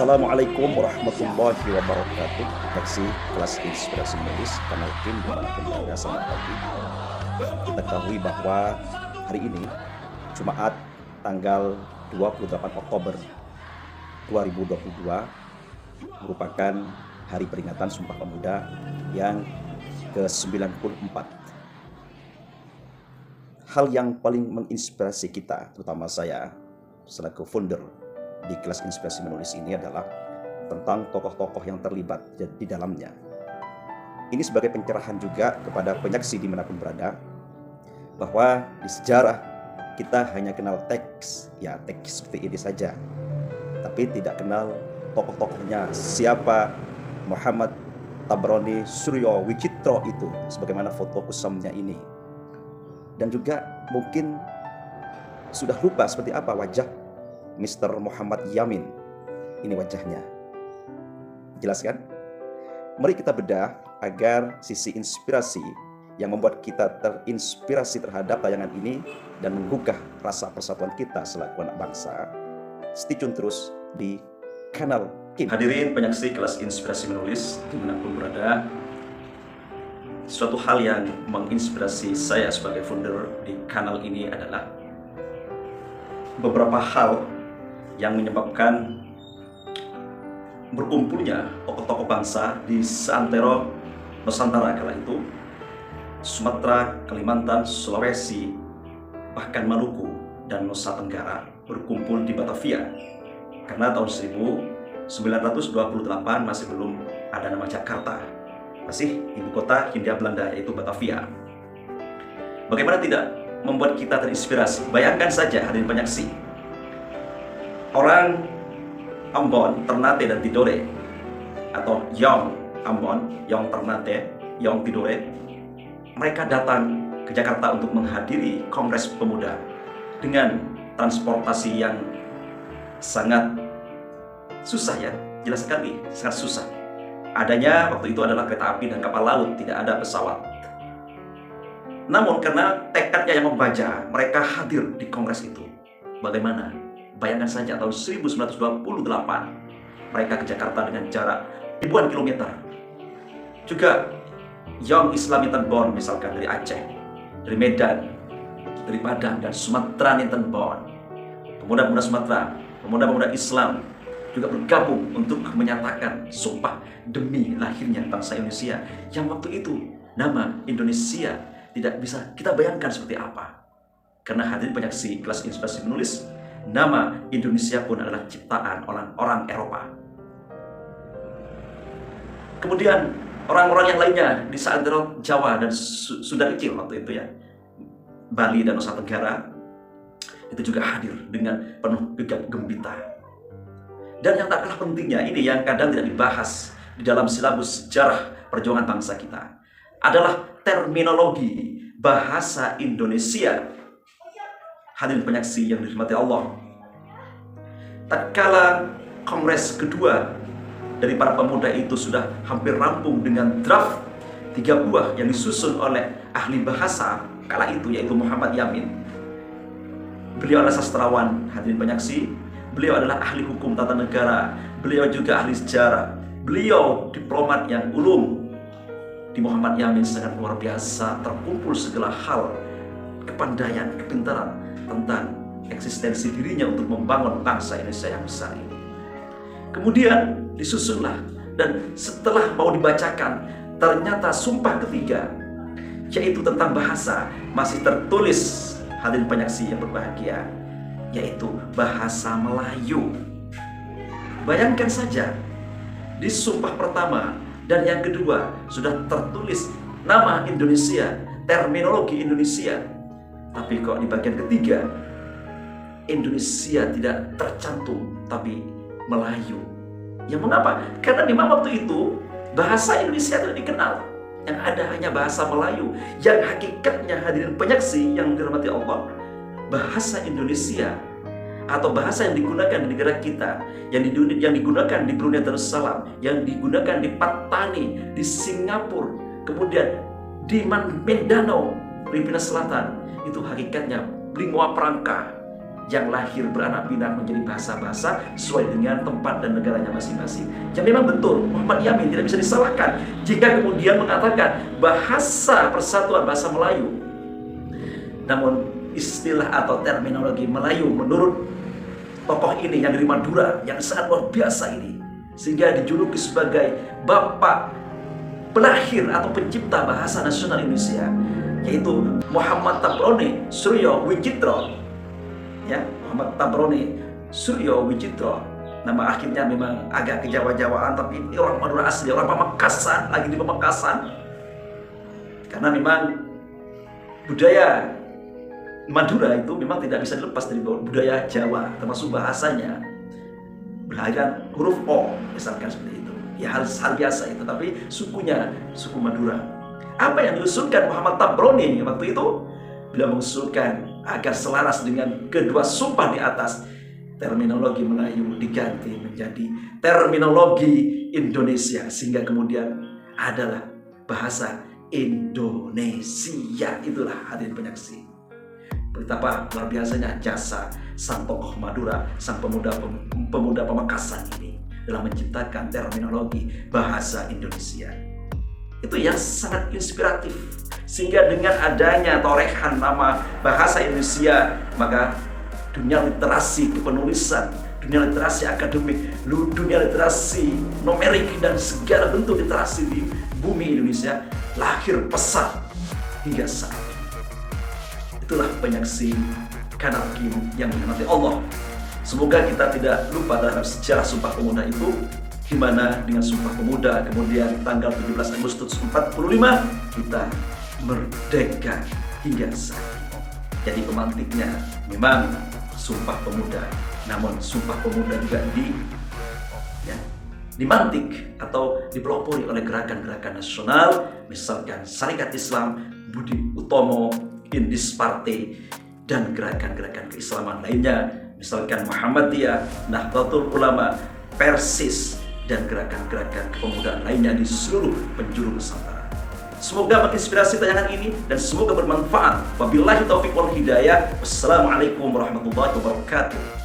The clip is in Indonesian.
Assalamualaikum warahmatullahi wabarakatuh. Taksi kelas inspirasi menulis kanal Kim dimanapun berada, selamat pagi. Kita ketahui bahwa hari ini Jumat tanggal 28 Oktober 2022 merupakan hari peringatan Sumpah Pemuda yang ke-94. Hal yang paling menginspirasi kita, terutama saya selaku founder di kelas inspirasi menulis ini, adalah tentang tokoh-tokoh yang terlibat di dalamnya. Ini sebagai pencerahan juga kepada penyaksi dimanapun berada, bahwa di sejarah kita hanya kenal teks seperti ini saja, tapi tidak kenal tokoh-tokohnya, siapa Muhammad Tabrani Suryo Wicitro itu, sebagaimana foto kusamnya ini. Dan juga mungkin sudah lupa seperti apa wajah Mr. Muhammad Yamin. Ini wajahnya. Jelas kan? Mari kita bedah agar sisi inspirasi yang membuat kita terinspirasi terhadap tayangan ini dan menggugah rasa persatuan kita selaku anak bangsa. Stay tune terus di kanal Kim. Hadirin penyaksi kelas inspirasi menulis dimanapun berada, suatu hal yang menginspirasi saya sebagai founder di kanal ini adalah beberapa hal yang menyebabkan berkumpulnya tokoh-tokoh bangsa di seantero Nusantara kala itu, Sumatera, Kalimantan, Sulawesi, bahkan Maluku dan Nusa Tenggara berkumpul di Batavia. Karena tahun 1928 masih belum ada nama Jakarta, masih ibu kota Hindia Belanda yaitu Batavia. Bagaimana tidak membuat kita terinspirasi? Bayangkan saja hadirin penyaksi, orang Ambon, Ternate dan Tidore, atau Yong Ambon, Yong Ternate, Yong Tidore, mereka datang ke Jakarta untuk menghadiri Kongres Pemuda dengan transportasi yang sangat susah, ya, jelas sekali, sangat susah. Adanya waktu itu adalah kereta api dan kapal laut, tidak ada pesawat. Namun karena tekadnya yang membaca, mereka hadir di kongres itu. Bagaimana? Bayangkan saja tahun 1928 mereka ke Jakarta dengan jarak ribuan kilometer. Juga Young Islam Born misalkan dari Aceh, dari Medan, dari Padang dan Sumatera Born. Pemuda-pemuda Sumatera, pemuda-pemuda Islam juga bergabung untuk menyatakan sumpah demi lahirnya bangsa Indonesia yang waktu itu nama Indonesia tidak bisa kita bayangkan seperti apa. Karena hadirin penyaksi kelas inspirasi menulis, nama Indonesia pun adalah ciptaan orang Eropa. Kemudian orang-orang yang lainnya di seantero Jawa dan Sunda kecil waktu itu, ya, Bali dan Nusa Tenggara, itu juga hadir dengan penuh gegap gembita. Dan yang tak kalah pentingnya, ini yang kadang tidak dibahas di dalam silabus sejarah perjuangan bangsa kita, adalah terminologi bahasa Indonesia. Hadirin penyaksi yang dirahmati Allah, tatkala kongres kedua dari para pemuda itu sudah hampir rampung dengan draft 3 buah yang disusun oleh ahli bahasa kala itu, yaitu Muhammad Yamin. Beliau adalah sastrawan, hadirin penyaksi. Beliau adalah ahli hukum tata negara, beliau juga ahli sejarah, beliau diplomat yang ulum. Di Muhammad Yamin sangat luar biasa, terkumpul segala hal, kepandaian, kepintaran tentang eksistensi dirinya untuk membangun bangsa Indonesia yang besar ini. Kemudian disusunlah, dan setelah mau dibacakan, ternyata sumpah ketiga, yaitu tentang bahasa, masih tertulis, hadirin penyaksi yang berbahagia, yaitu bahasa Melayu. Bayangkan saja, di sumpah pertama dan yang kedua sudah tertulis nama Indonesia, terminologi Indonesia, tapi kok di bagian ketiga Indonesia tidak tercantum, tapi Melayu. Yang mengapa? Karena memang waktu itu bahasa Indonesia tidak dikenal, yang ada hanya bahasa Melayu, yang hakikatnya hadirin penyaksi yang dirahmati Allah, bahasa Indonesia atau bahasa yang digunakan di negara kita, yang digunakan di Brunei Darussalam, yang digunakan di Patani, di Singapura, kemudian di Mindanao, Filipina Selatan, itu hakikatnya lingua franca, yang lahir beranak pinak menjadi bahasa-bahasa sesuai dengan tempat dan negaranya masing-masing. Yang memang betul, Muhammad Yamin tidak bisa disalahkan jika kemudian mengatakan bahasa persatuan bahasa Melayu. Namun istilah atau terminologi Melayu menurut tokoh ini yang dari Madura yang sangat luar biasa ini, sehingga dijuluki sebagai bapak pelahir atau pencipta bahasa nasional Indonesia, yaitu Muhammad Tabroni Suryo Wicitro. Ya, Muhammad Tabroni Suryo Wicitro. Nama akhirnya memang agak kejawa-jawaan, tapi ini orang Madura asli, orang Pamekasan, lagi di Pamekasan. Karena memang budaya Madura itu memang tidak bisa dilepas dari budaya Jawa, termasuk bahasanya. Belajar huruf O, misalkan seperti itu. Ya hal biasa itu, tapi sukunya suku Madura. Apa yang diusulkan Muhammad Tabroni waktu itu? Beliau mengusulkan agar selaras dengan kedua sumpah di atas, terminologi Melayu diganti menjadi terminologi Indonesia, sehingga kemudian adalah bahasa Indonesia. Itulah hadirin penyaksi, betapa luar biasanya jasa sang tokoh Madura, sang pemuda Pamekasan ini dalam menciptakan terminologi bahasa Indonesia. Itu yang sangat inspiratif, sehingga dengan adanya torehan nama bahasa Indonesia, maka dunia literasi kepenulisan, dunia literasi akademik, dunia literasi numerik, dan segala bentuk literasi di bumi Indonesia lahir pesat hingga saat ini. Itulah penyaksi Kanal Kim yang dirahmati Allah. Semoga kita tidak lupa terhadap sejarah Sumpah Pemuda itu, di mana dengan Sumpah Pemuda kemudian tanggal 17 Agustus 45 kita merdeka hingga saat ini. Jadi pemantiknya memang Sumpah Pemuda, namun Sumpah Pemuda juga dimantik atau dipelopori oleh gerakan-gerakan nasional, misalkan Syarikat Islam, Budi Utomo, Indis Partai, dan gerakan-gerakan keislaman lainnya, misalkan Muhammadiyah, Nahdlatul Ulama, Persis, dan gerakan-gerakan kepemudaan lainnya di seluruh penjuru Nusantara. Semoga menginspirasi tayangan ini dan semoga bermanfaat. Wabillahi taufiq wal hidayah. Wassalamualaikum warahmatullahi wabarakatuh.